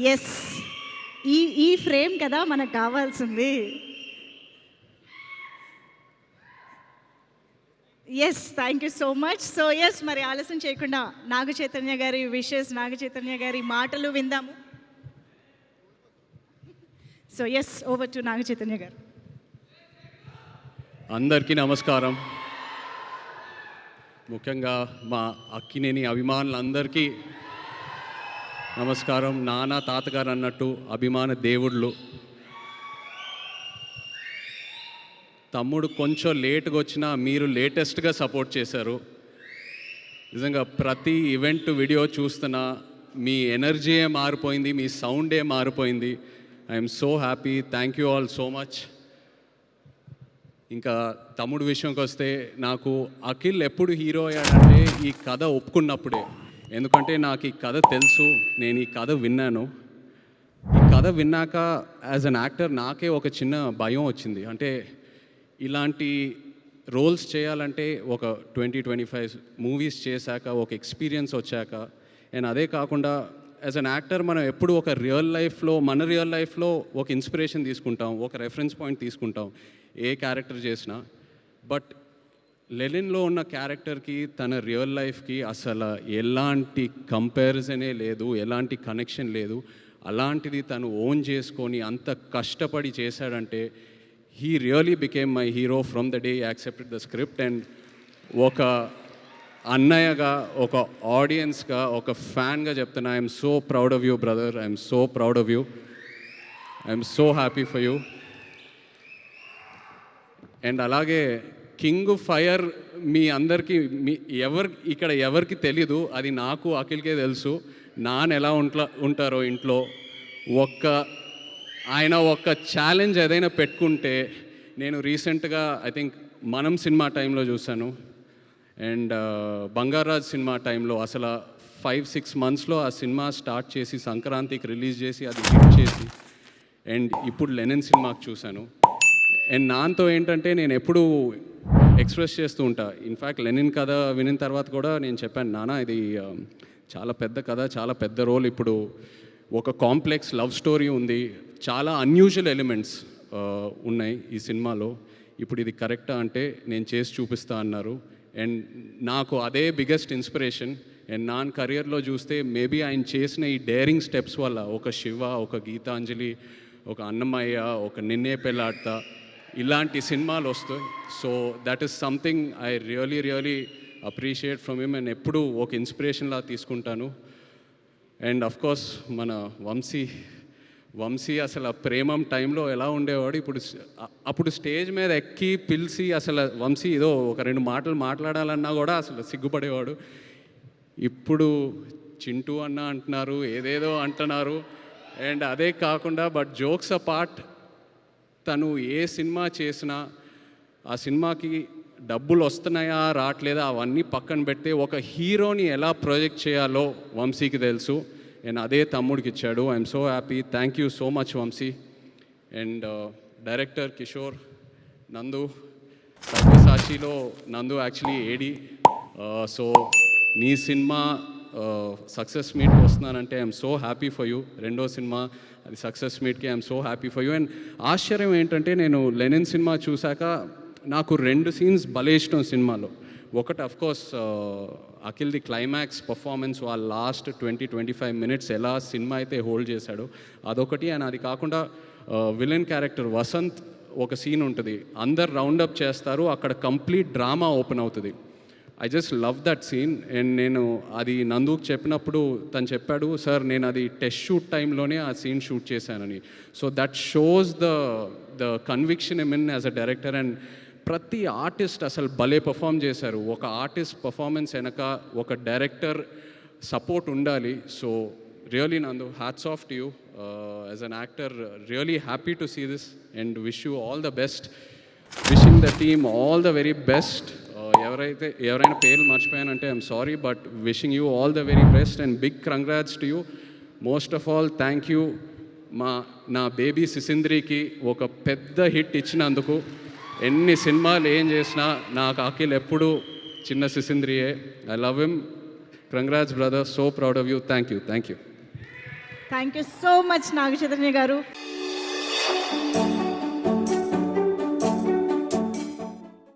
Yes, ఈ ఈ frame కదా మనకు కావాల్సింది. Yes, thank you so much. So yes, మరి ఆలస్యం చేయకుండా నాగ చైతన్య గారి విషెస్, నాగ చైతన్య గారి మాటలు విందాము. సో ఎస్, ఓవర్ టు నాగ చైతన్య గారు. అందరికీ నమస్కారం. ముఖ్యంగా మా అక్కినేని అభిమానులందరికీ నమస్కారం. నాన్న తాతగారు అన్నట్టు అభిమాన దేవుళ్ళు. తమ్ముడు కొంచెం లేట్గా వచ్చినా మీరు లేటెస్ట్గా సపోర్ట్ చేశారు. నిజంగా ప్రతి ఈవెంట్ వీడియో చూస్తున్నా మీ ఎనర్జీయే మారిపోయింది, మీ సౌండే మారిపోయింది. I'm so happy. Thank you all so much. ఇంకా తమ్ముడు విషయంకి వస్తే, నాకు అఖిల్ ఎప్పుడు హీరో అయ్యాడంటే ఈ కథ ఒప్పుకున్నప్పుడే. ఎందుకంటే నాకు ఈ కథ తెలుసు, నేను ఈ కథ విన్నాను. ఈ కథ విన్నాక యాజ్ అన్ యాక్టర్ నాకే ఒక చిన్న భయం వచ్చింది. అంటే ఇలాంటి రోల్స్ చేయాలంటే ఒక 20-25 మూవీస్ చేశాక ఒక ఎక్స్పీరియన్స్ వచ్చాక, అండ్ అదే కాకుండా యాజ్ అన్ యాక్టర్ మనం ఎప్పుడు ఒక మన రియల్ లైఫ్లో ఒక ఇన్స్పిరేషన్ తీసుకుంటాం, ఒక రెఫరెన్స్ పాయింట్ తీసుకుంటాం ఏ క్యారెక్టర్ చేసినా. బట్ లెనిన్లో ఉన్న క్యారెక్టర్కి తన రియల్ లైఫ్కి అసలు ఎలాంటి కంపారిజనే లేదు, ఎలాంటి కనెక్షన్ లేదు. అలాంటిది తను ఓన్ చేసుకొని అంత కష్టపడి చేశాడంటే he really became my hero from the day accepted the script. And ఒక అన్నయ్యగా, ఒక ఆడియన్స్గా, ఒక ఫ్యాన్గా చెప్తున్నా, I'm so proud of you brother. I'm so proud of you. I'm so happy for you. And అలాగే కింగ్ ఫైర్ మీ అందరికీ ఇక్కడ ఎవరికి తెలీదు, అది నాకు అఖిల్కే తెలుసు. నాన్న ఎలా ఉంటారో ఇంట్లో. ఆయన ఒక ఛాలెంజ్ ఏదైనా పెట్టుకుంటే, నేను రీసెంట్గా ఐ థింక్ మనం సినిమా టైంలో చూశాను, అండ్ బంగారాజ్ సినిమా టైంలో అసలు 5-6 మంత్స్లో ఆ సినిమా స్టార్ట్ చేసి సంక్రాంతికి రిలీజ్ చేసి అది హిట్ చేసి, అండ్ ఇప్పుడు లెనిన్ సినిమాకి చూశాను. అండ్ నాన్నతో ఏంటంటే నేను ఎప్పుడూ ఎక్స్ప్రెస్ చేస్తూ ఉంటా. ఇన్ఫ్యాక్ట్ లెనిన్ కథ వినిన తర్వాత కూడా నేను చెప్పాను, నాన్న ఇది చాలా పెద్ద కథ, చాలా పెద్ద రోల్. ఇప్పుడు ఒక కాంప్లెక్స్ లవ్ స్టోరీ ఉంది, చాలా అన్యూజువల్ ఎలిమెంట్స్ ఉన్నాయి ఈ సినిమాలో. ఇప్పుడు ఇది కరెక్టా అంటే నేను చేసి చూపిస్తా అన్నారు. అండ్ నాకు అదే బిగ్గెస్ట్ ఇన్స్పిరేషన్. అండ్ నాన్న కెరియర్లో చూస్తే మేబీ ఆయన చేసిన ఈ డేరింగ్ స్టెప్స్ వల్ల ఒక శివ, ఒక గీతాంజలి, ఒక అన్నమయ్య, ఒక నిన్నే పెళ్ళాడతా, ఇలాంటి సినిమాలు వస్తాయి. So that is something I really appreciate from him. And ఎప్పుడూ ఒక ఇన్స్పిరేషన్లా తీసుకుంటాను. అండ్ అఫ్కోర్స్ మన వంశీ అసలు ఆ ప్రేమం టైంలో ఎలా ఉండేవాడు, అప్పుడు స్టేజ్ మీద ఎక్కి పిలిచి అసలు వంశీ ఏదో ఒక 2 మాటలు మాట్లాడాలన్నా కూడా అసలు సిగ్గుపడేవాడు. ఇప్పుడు చింటూ అన్న అంటున్నారు, ఏదేదో అంటున్నారు. అండ్ అదే కాకుండా బట్ జోక్స్ అపార్ట్, తను ఏ సినిమా చేసినా ఆ సినిమాకి డబ్బులు వస్తున్నాయా రావట్లేదా అవన్నీ పక్కన పెడితే ఒక హీరోని ఎలా ప్రొజెక్ట్ చేయాలో వంశీకి తెలుసు. అండ్ అదే తమ్ముడికి ఇచ్చాడు. I'm so happy. Thank you so much Vamsi. And director Kishore, Nandu, సవ్యసాచిలో నందు యాక్చువల్లీ ఏడి. సో నీ సినిమా సక్సెస్ మీట్కి వస్తున్నానంటే I'm so happy for you. రెండో సినిమా అది సక్సెస్ మీట్కి I'm so happy for you. And ఆశ్చర్యం ఏంటంటే నేను లెనిన్ సినిమా చూశాక నాకు 2 సీన్స్ భలే ఇష్టం సినిమాలో. ఒకటి అఫ్కోర్స్ అఖిల్ది క్లైమాక్స్ పర్ఫార్మెన్స్, వాళ్ళ లాస్ట్ 20-25 మినిట్స్ ఎలా సినిమా అయితే హోల్డ్ చేశాడో అదొకటి. అండ్ అది కాకుండా విలన్ క్యారెక్టర్ వసంత్ ఒక సీన్ ఉంటుంది, అందరు రౌండప్ చేస్తారు, అక్కడ కంప్లీట్ డ్రామా ఓపెన్ అవుతుంది. I just love that scene. And నేను అది నందుకు చెప్పినప్పుడు తను చెప్పాడు, సార్ నేను అది టెస్ట్ షూట్ టైంలోనే ఆ సీన్ షూట్ చేశానని. So that shows the conviction in as a director. And ప్రతి ఆర్టిస్ట్ అసలు భలే పర్ఫామ్ చేశారు. ఒక ఆర్టిస్ట్ పర్ఫార్మెన్స్ వెనక ఒక డైరెక్టర్ సపోర్ట్ ఉండాలి. So really Nandu, hats off to you as an actor. Really happy to see this and wish you all the best. Wishing the team all the very best. ఎవరైనా పేర్లు మర్చిపోయానంటే I'm sorry, but wishing you all the very best and big congrats to you. Most of all thank you నా baby సిసింద్రికి ఒక పెద్ద hit ఇచ్చినందుకు. ఎన్ని సినిమాలు ఏం చేసినా నాకు అఖిల్ ఎప్పుడు చిన్న సిసింద్రియే. I love him. Congrats brother, so proud of you. Thank you. Thank you so much Naga Chaitanya గారు.